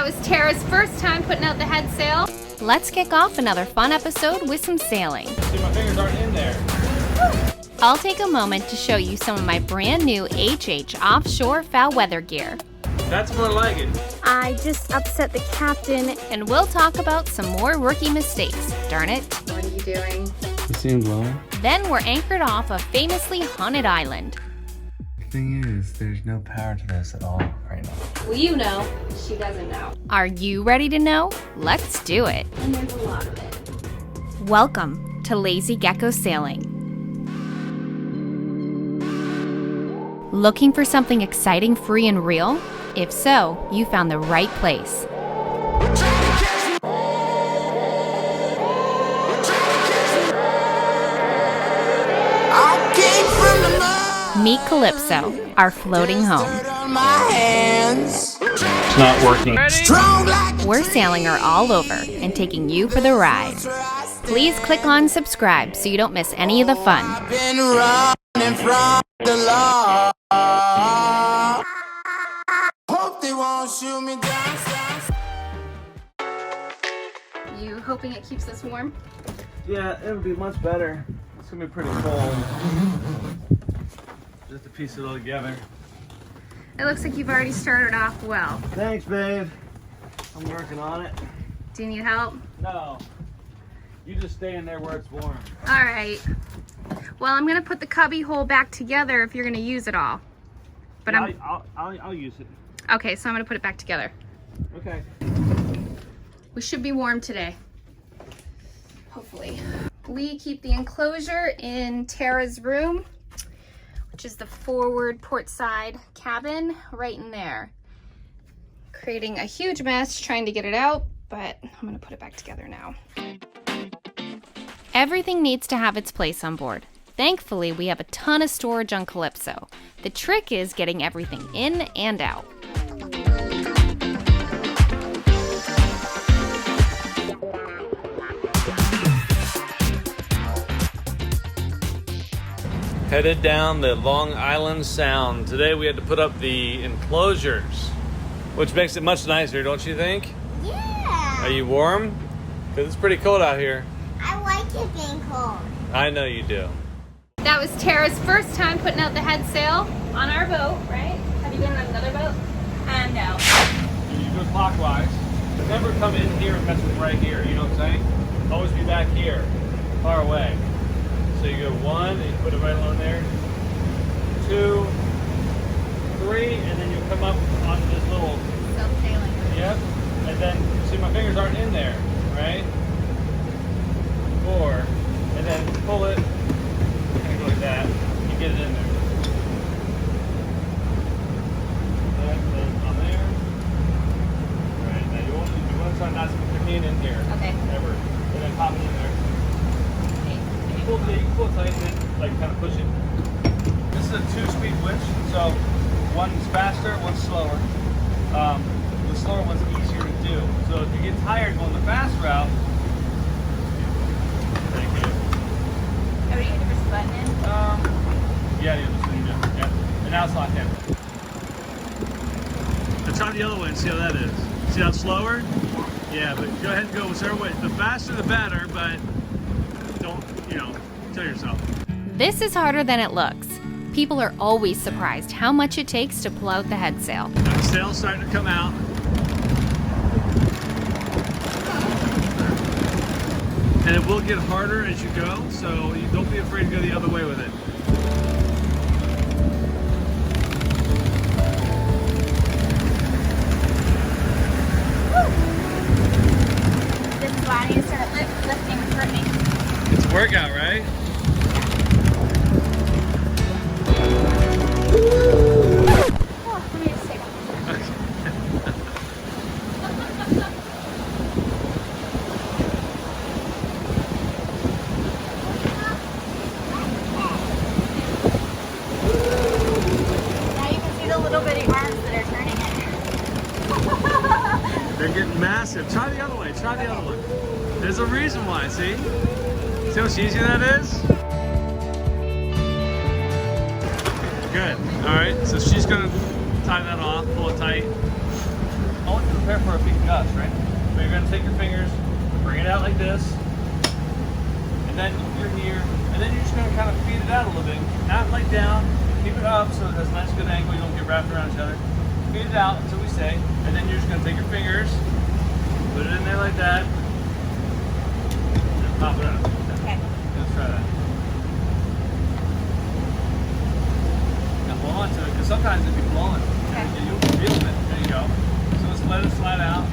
That was Tara's first time putting out the head sail. Let's kick off another fun episode with some sailing. See, my fingers aren't in there. I'll take a moment to show you some of my brand new HH offshore foul weather gear. That's more like it. I just upset the captain, and we'll talk about some more rookie mistakes. Darn it. What are you doing? You seemed low. Then we're anchored off a famously haunted island. The thing is, there's no power to this at all right now. Well, you know. She doesn't know. Are you ready to know? Let's do it. And there's a lot of it. Welcome to Lazy Gecko Sailing. Looking for something exciting, free, and real? If so, you found the right place. Meet Calypso, our floating home. It's not working. We're sailing her all over and taking you for the ride. Please click on subscribe so you don't miss any of the fun. You hoping it keeps us warm? Yeah, it would be much better. It's gonna be pretty cold. Just to piece it all together. It looks like you've already started off well. Thanks, babe. I'm working on it. Do you need help? No. You just stay in there where it's warm. All right. Well, I'm gonna put the cubby hole back together if you're gonna use it all. But yeah, I'll use it. Okay, so I'm gonna put it back together. Okay. We should be warm today. Hopefully. We keep the enclosure in Tara's room, which is the forward port side cabin right in there. Creating a huge mess trying to get it out, but I'm gonna put it back together now. Everything needs to have its place on board. Thankfully, we have a ton of storage on Calypso. The trick is getting everything in and out. Headed down the Long Island Sound. Today we had to put up the enclosures, which makes it much nicer, don't you think? Yeah. Are you warm? Because it's pretty cold out here. I like it being cold. I know you do. That was Tara's first time putting out the head sail on our boat, right? Have you been on another boat? No. You go clockwise. Never come in here and mess with right here, you know what I'm saying? Always be back here, far away. So you go 1, and you put it right along there. 2, 3, and then you come up onto this little... Self-sailing. Yep. And then, see my fingers aren't in there, right? 4, and then pull it, kind of go like that, you get it in there. Then on there. Right, now you want to try not to put your hand in here. Okay. Ever. And then pop it in there. You can pull it tight and then, like, kind of push it. This is a 2-speed winch, so one's faster, one's slower. The slower one's easier to do. So if you get tired going the fast route, thank you. Are we going to push the button in? Yeah, yeah. And now it's locked in. Now try the other way and see how that is. See how it's slower? Yeah, but go ahead and go whichever way. The faster the better, but don't, kill yourself. This is harder than it looks. People are always surprised how much it takes to pull out the head sail. Now the sail's starting to come out. And it will get harder as you go, so you don't be afraid to go the other way with it. This is why I need to start lifting with Brittany. It's a workout, right? Oh, let me just take off. Now you can see the little bitty arms that are turning it. They're getting massive. Try the other way. Try the other one. There's a reason why, see? See how much easier that is? Good. All right. So she's going to tie that off, pull it tight. Oh, prepare for a big gust, right? But you're gonna take your fingers, bring it out like this, and then you're here, and then you're just gonna kind of feed it out a little bit. Not like down, keep it up so it has a nice good angle, you don't get wrapped around each other. Feed it out until we say, and then you're just gonna take your fingers, put it in there like that, and pop it up. Okay. Let's try that. Now hold on to it, because sometimes if you blow it, Okay. you'll feel it. There you go. So let's let it slide out.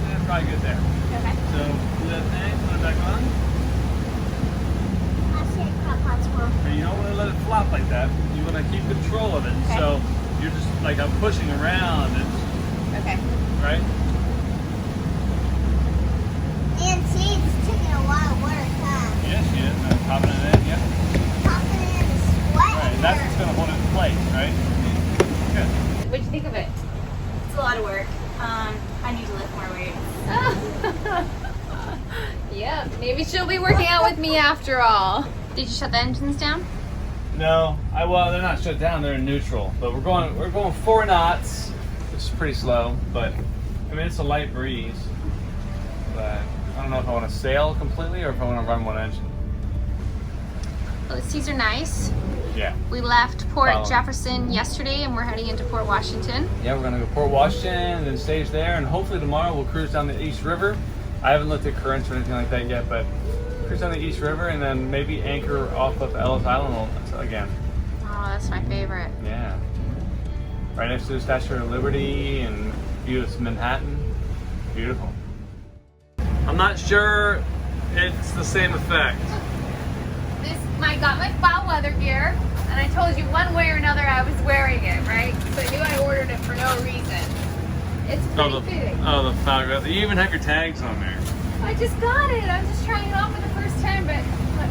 And it's probably good there. Okay. So do that thing, put it back on. And you don't want to let it flop like that. You want to keep control of it. Okay. So you're just like I'm pushing around it, Okay. right? And see, it's taking a lot of work, huh? Yes, yes. Popping it in, yeah. Popping it in the sweat. Right, and that's what's going to hold it in place, right? Good. What'd you think of it? It's a lot of work. I need to lift more weight. Yeah, maybe she'll be working out with me after all. Did you shut the engines down? No, well, they're not shut down. They're in neutral, but we're going 4 knots, which is pretty slow. But I mean, it's a light breeze. But I don't know if I want to sail completely or if I want to run one engine. Well, the seas are nice. Yeah. We left Port Following. Jefferson yesterday, and we're heading into Port Washington. Yeah, we're gonna go Port Washington and then stage there, and hopefully tomorrow we'll cruise down the East River. I haven't looked at currents or anything like that yet, but cruise down the East River and then maybe anchor off of Ellis Island again. Oh, that's my favorite. Yeah. Right next to the Statue of Liberty and view of Manhattan. Beautiful. I'm not sure it's the same effect. I got my foul weather gear, and I told you one way or another I was wearing it, right? So I knew I ordered it for no reason. It's pretty big. Oh, the foul weather. You even have your tags on there. I just got it. I'm just trying it on for the first time, but look.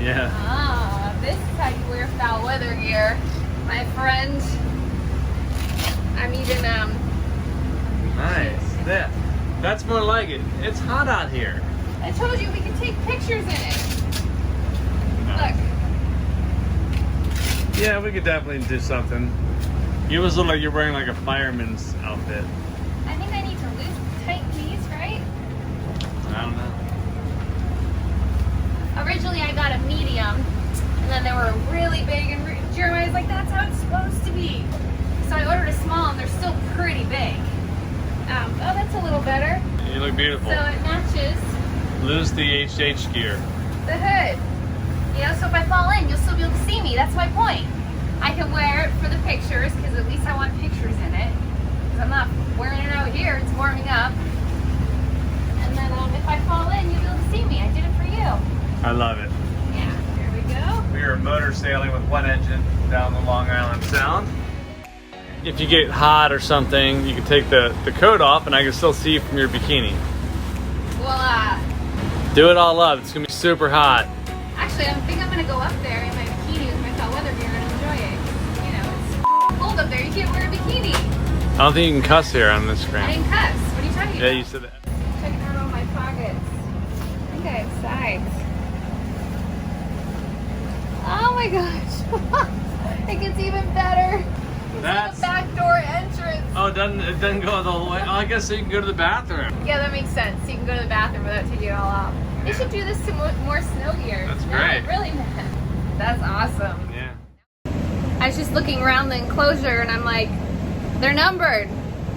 Yeah. Ah, this is how you wear foul weather gear, my friend. I'm even Nice. That's more like it. It's hot out here. I told you we could take pictures in it. Look. Yeah, we could definitely do something. You almost look like you're wearing like a fireman's outfit. I think I need to tighten these, right? I don't know. Originally I got a medium, and then they were really big, and Jeremiah's like, that's how it's supposed to be. So I ordered a small, and they're still pretty big. Oh, that's a little better. You look beautiful. So it matches Lose the HH gear. the hood. You know, so if I fall in, you'll still be able to see me. That's my point. I can wear it for the pictures, because at least I want pictures in it. Because I'm not wearing it out here, it's warming up. And then if I fall in, you'll be able to see me. I did it for you. I love it. Yeah, here we go. We are motor sailing with one engine down the Long Island Sound. If you get hot or something, you can take the coat off and I can still see you from your bikini. Voila. Do it all up. It's going to be super hot. Actually, I think I'm going to go up there in my bikini with my foul weather gear and enjoy it. You know, it's cold up there. You can't wear a bikini. I don't think you can cuss here on this I screen. didn't cuss. What are you talking Yeah, about? you said that. Checking out all my pockets. I think I have sides. Oh my gosh. It gets even better. That's... The back door entrance. Oh, it doesn't go the whole way. Oh, I guess so you can go to the bathroom. Yeah, that makes sense. You can go to the bathroom without taking it all off. They should do this to more snow gear. That's No, great. really, man. That's awesome. Yeah. I was just looking around the enclosure and I'm like, they're numbered.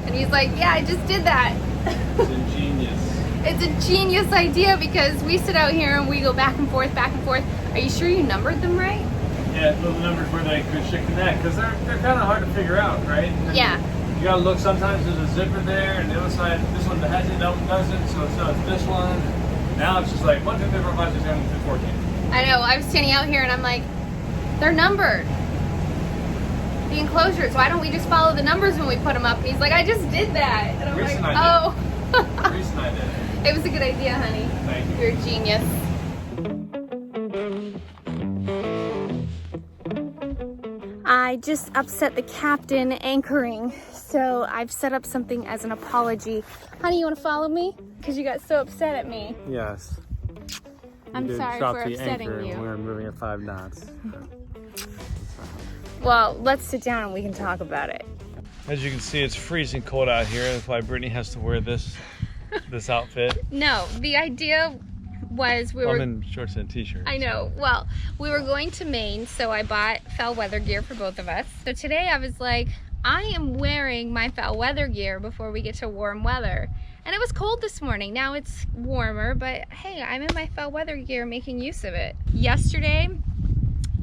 And he's like, yeah, I just did that. It's ingenious. It's a genius idea because we sit out here and we go back and forth, back and forth. Are you sure you numbered them right? Yeah, little numbers where they should connect because they're kind of hard to figure out, right? And Yeah. You gotta look. Sometimes there's a zipper there, and the other side, this one has it, that one doesn't. So it's this one. Now it's just like 1, 2, 3, 4, 5, 6, 7, 8, 14. I know. I was standing out here and I'm like, they're numbered. The enclosures. Why don't we just follow the numbers when we put them up? And he's like, I just did that. And I'm Reese and like, I oh. did. Reese and I did it. It was a good idea, honey. Thank you. You're a genius. I just upset the captain anchoring, so I've set up something as an apology. Honey, you want to follow me? Because you got so upset at me. Yes. I'm sorry for upsetting you. We were moving at 5 knots. Well, let's sit down and we can talk about it. As you can see, it's freezing cold out here. That's why Brittany has to wear this outfit. No, the idea was I'm in shorts and a t-shirt. I know. Well, we were going to Maine, so I bought foul weather gear for both of us. So today I was like, I am wearing my foul weather gear before we get to warm weather. And it was cold this morning. Now it's warmer, but hey, I'm in my foul weather gear making use of it. Yesterday,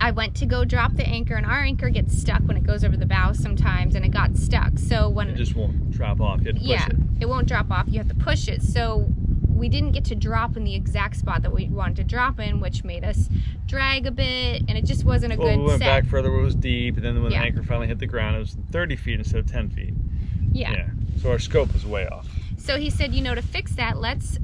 I went to go drop the anchor, and our anchor gets stuck when it goes over the bow sometimes, and it got stuck. So when it just won't drop off, you have to push it. It won't drop off, you have to push it. So we didn't get to drop in the exact spot that we wanted to drop in, which made us drag a bit, and it just wasn't a good set. We went back further where it was deep, and then when the anchor finally hit the ground, it was 30 feet instead of 10 feet. Yeah. So our scope was way off. So he said, you know, to fix that, let's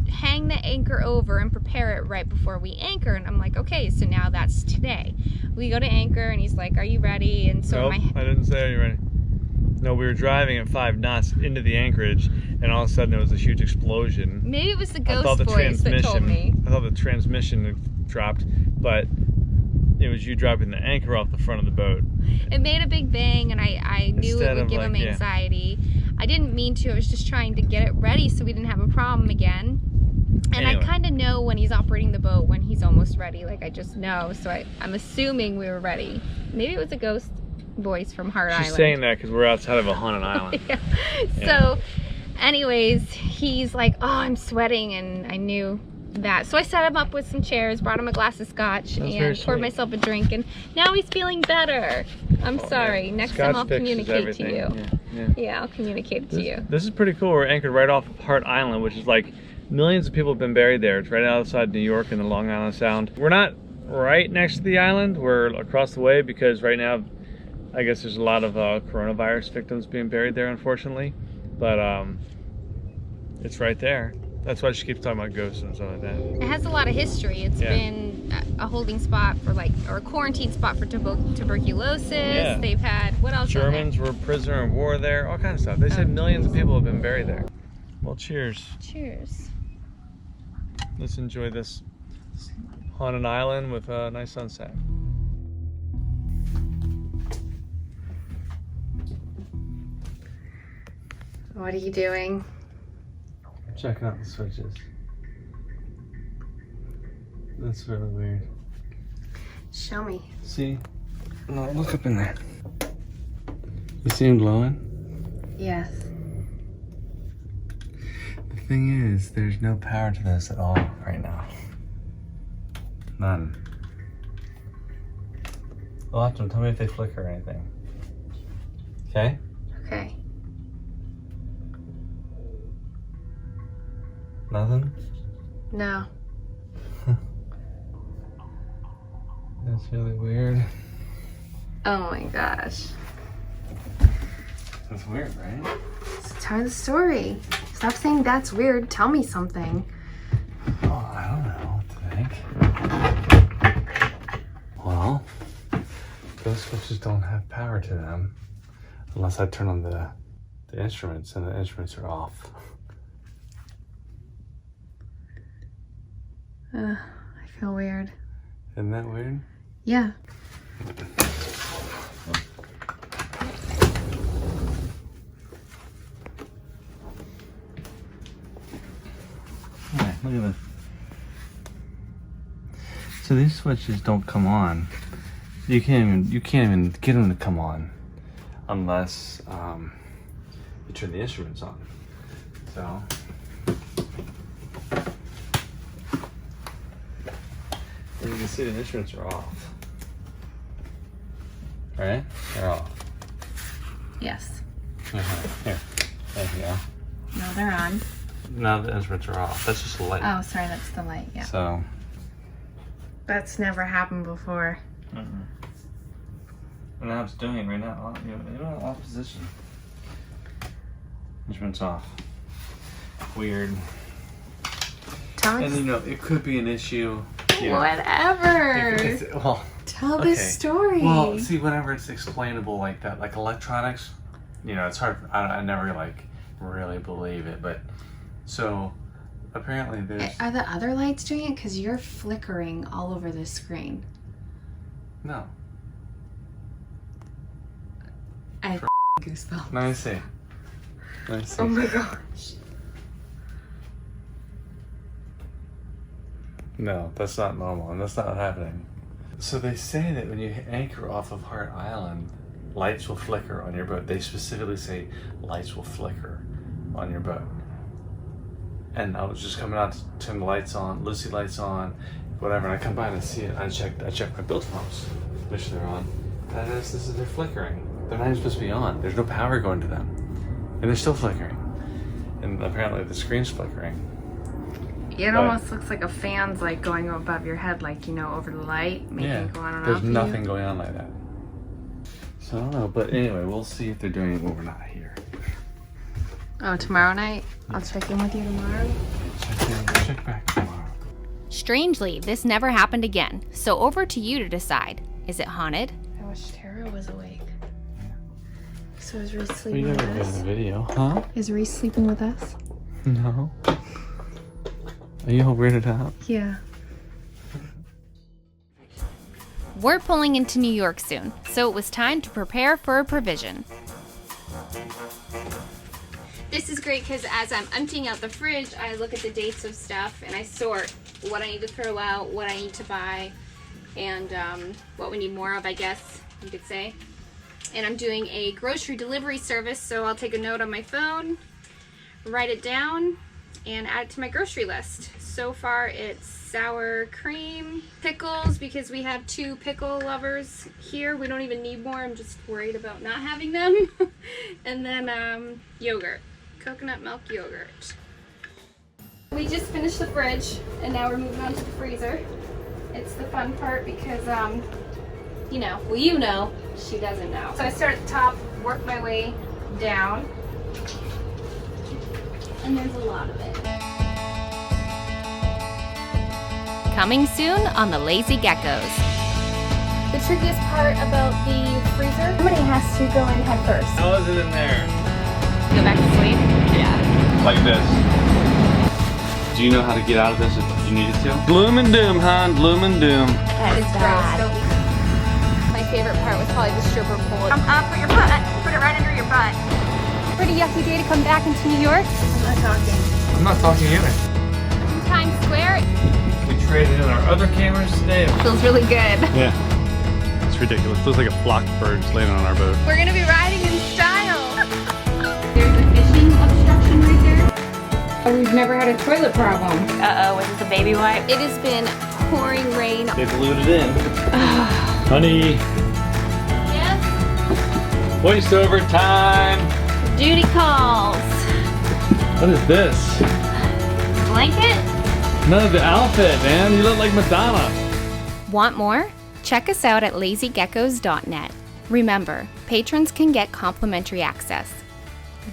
hang the anchor over and prepare it right before we anchor. And I'm like, okay, so now that's today. We go to anchor, and he's like, are you ready? And so nope, I didn't say, are you ready? No, we were driving at 5 knots into the anchorage, and all of a sudden there was a huge explosion. Maybe it was the ghost voice that told me. I thought the transmission had dropped, but it was you dropping the anchor off the front of the boat. It made a big bang, and I knew it would give him anxiety. I didn't mean to. I was just trying to get it ready so we didn't have a problem again. And anyway. I kind of know when he's operating the boat, when he's almost ready. Like, I just know. So I'm assuming we were ready. Maybe it was a ghost voice from Heart Island. She's saying that because we're outside of a haunted island. Yeah. So anyways, he's like, oh, I'm sweating, and I knew that. So I set him up with some chairs, brought him a glass of scotch, and poured myself a drink, and now he's feeling better. I'm sorry. Next time I'll communicate to you. Yeah, I'll communicate to you. This is pretty cool. We're anchored right off of Heart Island, which is like millions of people have been buried there. It's right outside New York in the Long Island Sound. We're not right next to the island. We're across the way because right now I guess there's a lot of coronavirus victims being buried there, unfortunately. But it's right there. That's why she keeps talking about ghosts and stuff like that. It has a lot of history. It's been a holding spot for or a quarantine spot for tuberculosis. Yeah. They've had, what else? Germans were prisoner of war there, all kinds of stuff. They said millions of people have been buried there. Well, cheers. Cheers. Let's enjoy this haunted island with a nice sunset. What are you doing? Checking out the switches. That's really weird. Show me. See? No, look up in there. You see him glowing? Yes. The thing is, there's no power to this at all right now. None. Watch them. Tell me if they flicker or anything. Okay? Okay. Nothing? No. That's really weird. Oh my gosh. That's weird, right? Tell the story. Stop saying that's weird. Tell me something. Oh, I don't know what to think. Well, those switches don't have power to them unless I turn on the instruments, and the instruments are off. I feel weird. Isn't that weird? Yeah. Alright, look at this. So these switches don't come on. You can't even get them to come on unless you turn the instruments on. So you can see the instruments are off. Right? They're off. Yes. Here. There you go. No, they're on. Now the instruments are off. That's just a light. Oh, sorry, that's the light, yeah. So. That's never happened before. And now it's doing it right now. You're in off position. Instruments off. Weird. And you know, it could be an issue. Whatever. Well, tell the story. Well, see, whenever it's explainable like that, like electronics, you know, it's hard. I never like really believe it, but so apparently there's. Are the other lights doing it? Because you're flickering all over the screen. No. I Goosebumps. Let me see. Let me see. Oh my gosh. No, that's not normal, and that's not happening. So they say that when you anchor off of Hart Island, lights will flicker on your boat. They specifically say lights will flicker on your boat. And I was just coming out to turn the lights on, Lucy lights on, whatever, and I come by and I see it. I check my built pumps, make sure they're on. And I notice they're flickering. They're not even supposed to be on. There's no power going to them. And they're still flickering. And apparently the screen's flickering. It almost looks like a fan's like going above your head, like, you know, over the light, making it go on and off. There's nothing going on like that. So I don't know, but anyway, we'll see if they're doing it when we're not here. Oh, tomorrow night? I'll check in with you tomorrow. Check back tomorrow. Strangely, this never happened again. So over to you to decide. Is it haunted? I wish Tara was awake. So is Reese We sleeping never with did us? the video, huh? Is Reese sleeping with us? No. Are you all weirded out? Yeah. We're pulling into New York soon, so it was time to prepare for a provision. This is great because as I'm emptying out the fridge, I look at the dates of stuff and I sort what I need to throw out, what I need to buy, and what we need more of, I guess you could say. And I'm doing a grocery delivery service, so I'll take a note on my phone, write it down, and add it to my grocery list. So far it's sour cream, pickles, because we have 2 pickle lovers here. We don't even need more, I'm just worried about not having them. And then yogurt, coconut milk yogurt. We just finished the fridge and now we're moving on to the freezer. It's the fun part because you know, well, you know, she doesn't know. So I start at the top, work my way down, and there's a lot of it. Coming soon on the Lazy Geckos. The trickiest part about the freezer, somebody has to go in head first. How is it in there? Go back to sleep? Yeah. Like this. Do you know how to get out of this if you needed to? Gloom and doom, hon. Gloom and doom. That is bad. My favorite part was probably the stripper pole. Put your butt. Put it right under your butt. Pretty yucky day to come back into New York. I'm not talking either. In Times Square. We traded in our other cameras today. Feels really good. Yeah. It's ridiculous. It looks like a flock of birds landing on our boat. We're gonna be riding in style. There's a fishing obstruction right there. Oh, we've never had a toilet problem. Uh-oh, is this a baby wipe? It has been pouring rain. They glued it in. Honey, Yes. voice over time. Duty calls. What is this? Blanket? No, the outfit, man. You look like Madonna. Want more? Check us out at lazygeckos.net. Remember, patrons can get complimentary access.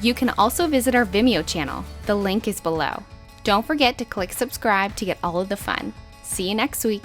You can also visit our Vimeo channel. The link is below. Don't forget to click subscribe to get all of the fun. See you next week.